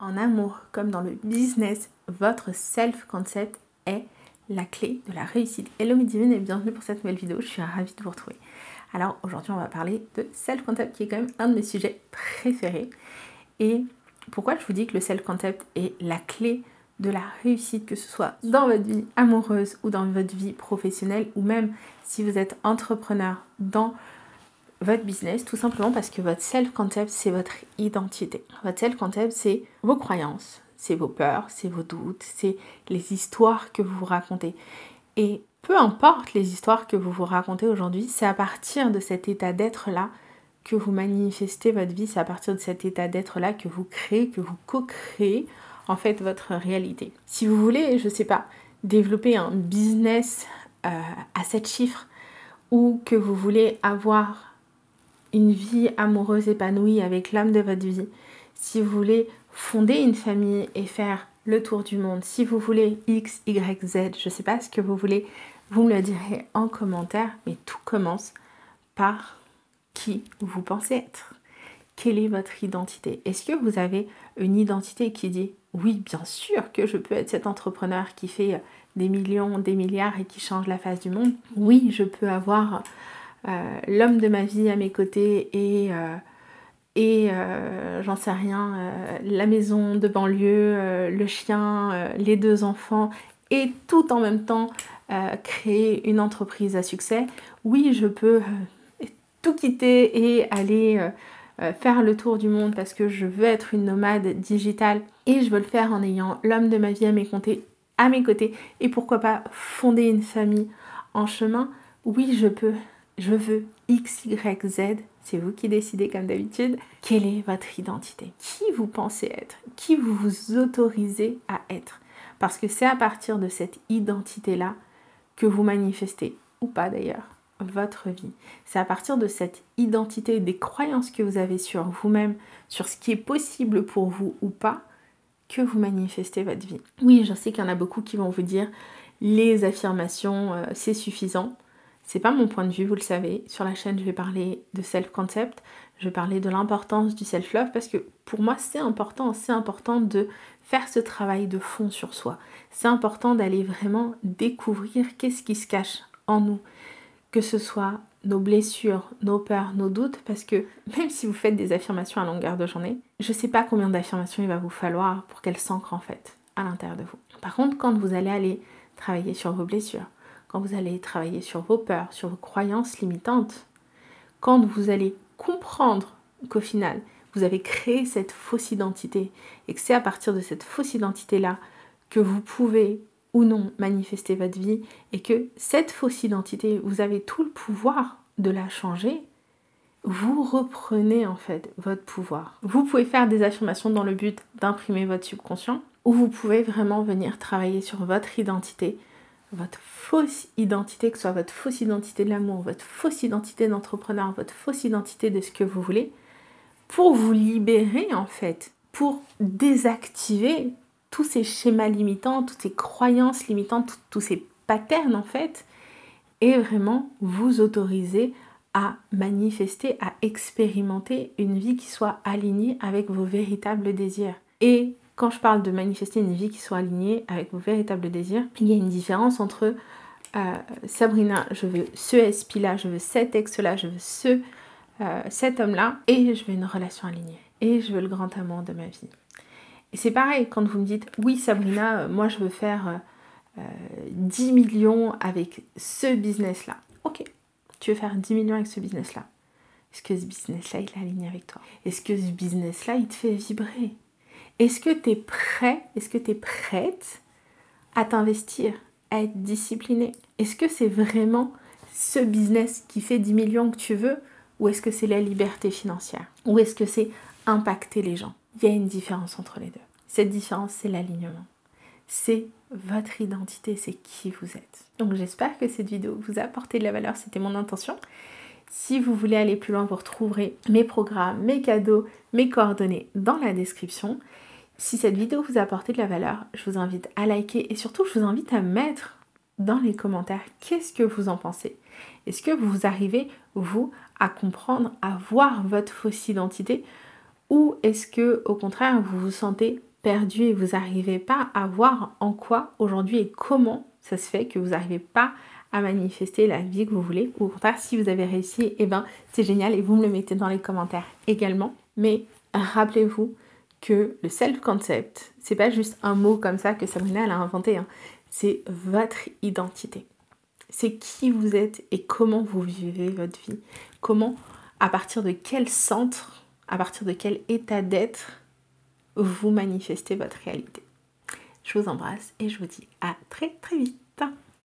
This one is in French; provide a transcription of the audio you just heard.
En amour comme dans le business, votre self-concept est la clé de la réussite. Hello mes divines et bienvenue pour cette nouvelle vidéo, je suis ravie de vous retrouver. Alors aujourd'hui on va parler de self-concept qui est quand même un de mes sujets préférés. Et pourquoi je vous dis que le self-concept est la clé de la réussite, que ce soit dans votre vie amoureuse ou dans votre vie professionnelle, ou même si vous êtes entrepreneur dans votre business, tout simplement parce que votre self-concept, c'est votre identité. Votre self-concept, c'est vos croyances, c'est vos peurs, c'est vos doutes, c'est les histoires que vous vous racontez. Et peu importe les histoires que vous vous racontez aujourd'hui, c'est à partir de cet état d'être-là que vous manifestez votre vie, c'est à partir de cet état d'être-là que vous créez, que vous co-créez en fait votre réalité. Si vous voulez, je sais pas, développer un business à 7 chiffres ou que vous voulez avoir une vie amoureuse épanouie avec l'homme de votre vie, si vous voulez fonder une famille et faire le tour du monde, si vous voulez X, Y, Z, je ne sais pas ce que vous voulez, vous me le direz en commentaire, mais tout commence par qui vous pensez être. Quelle est votre identité? Est-ce que vous avez une identité qui dit oui, bien sûr que je peux être cet entrepreneur qui fait des millions, des milliards et qui change la face du monde? Oui, je peux avoir l'homme de ma vie à mes côtés et j'en sais rien, la maison de banlieue, le chien, les 2 enfants et tout en même temps créer une entreprise à succès. Oui, je peux tout quitter et aller faire le tour du monde parce que je veux être une nomade digitale et je veux le faire en ayant l'homme de ma vie à mes côtés et pourquoi pas fonder une famille en chemin. Oui, je peux. Je veux X, Y, Z, c'est vous qui décidez comme d'habitude. Quelle est votre identité? Qui vous pensez être? Qui vous vous autorisez à être? Parce que c'est à partir de cette identité-là que vous manifestez, ou pas d'ailleurs, votre vie. C'est à partir de cette identité et des croyances que vous avez sur vous-même, sur ce qui est possible pour vous ou pas, que vous manifestez votre vie. Oui, je sais qu'il y en a beaucoup qui vont vous dire les affirmations, c'est suffisant. C'est pas mon point de vue, vous le savez. Sur la chaîne, je vais parler de self-concept, je vais parler de l'importance du self-love parce que pour moi, c'est important de faire ce travail de fond sur soi. C'est important d'aller vraiment découvrir qu'est-ce qui se cache en nous, que ce soit nos blessures, nos peurs, nos doutes, parce que même si vous faites des affirmations à longueur de journée, je sais pas combien d'affirmations il va vous falloir pour qu'elles s'ancrent en fait à l'intérieur de vous. Par contre, quand vous allez aller travailler sur vos blessures, quand vous allez travailler sur vos peurs, sur vos croyances limitantes, quand vous allez comprendre qu'au final, vous avez créé cette fausse identité et que c'est à partir de cette fausse identité-là que vous pouvez ou non manifester votre vie et que cette fausse identité, vous avez tout le pouvoir de la changer, vous reprenez en fait votre pouvoir. Vous pouvez faire des affirmations dans le but d'imprimer votre subconscient ou vous pouvez vraiment venir travailler sur votre identité, votre fausse identité, que ce soit votre fausse identité de l'amour, votre fausse identité d'entrepreneur, votre fausse identité de ce que vous voulez, pour vous libérer en fait, pour désactiver tous ces schémas limitants, toutes ces croyances limitantes, tous ces patterns en fait, et vraiment vous autoriser à manifester, à expérimenter une vie qui soit alignée avec vos véritables désirs. Et quand je parle de manifester une vie qui soit alignée avec vos véritables désirs, il y a une différence entre Sabrina, je veux ce SP-là, je veux cet ex-là, je veux cet homme-là, et je veux une relation alignée. Et je veux le grand amour de ma vie. Et c'est pareil, quand vous me dites, oui Sabrina, moi je veux faire 10 millions avec ce business-là. Ok, tu veux faire 10 millions avec ce business-là. Est-ce que ce business-là, il est aligné avec toi? Est-ce que ce business-là, il te fait vibrer? Est-ce que tu es prêt, est-ce que tu es prête à t'investir, à être disciplinée? Est-ce que c'est vraiment ce business qui fait 10 millions que tu veux? Ou est-ce que c'est la liberté financière? Ou est-ce que c'est impacter les gens? Il y a une différence entre les deux. Cette différence, c'est l'alignement. C'est votre identité, c'est qui vous êtes. Donc j'espère que cette vidéo vous a apporté de la valeur, c'était mon intention. Si vous voulez aller plus loin, vous retrouverez mes programmes, mes cadeaux, mes coordonnées dans la description. Si cette vidéo vous a apporté de la valeur, je vous invite à liker et surtout je vous invite à mettre dans les commentaires qu'est-ce que vous en pensez. Est-ce que vous arrivez, vous, à comprendre, à voir votre fausse identité ou est-ce que au contraire vous vous sentez perdu et vous n'arrivez pas à voir en quoi aujourd'hui et comment ça se fait que vous n'arrivez pas à manifester la vie que vous voulez, ou au contraire, si vous avez réussi, eh ben, c'est génial et vous me le mettez dans les commentaires également. Mais rappelez-vous que le self-concept, c'est pas juste un mot comme ça que Sabrina elle a inventé, hein. C'est votre identité. C'est qui vous êtes et comment vous vivez votre vie. Comment, à partir de quel centre, à partir de quel état d'être, vous manifestez votre réalité. Je vous embrasse et je vous dis à très très vite.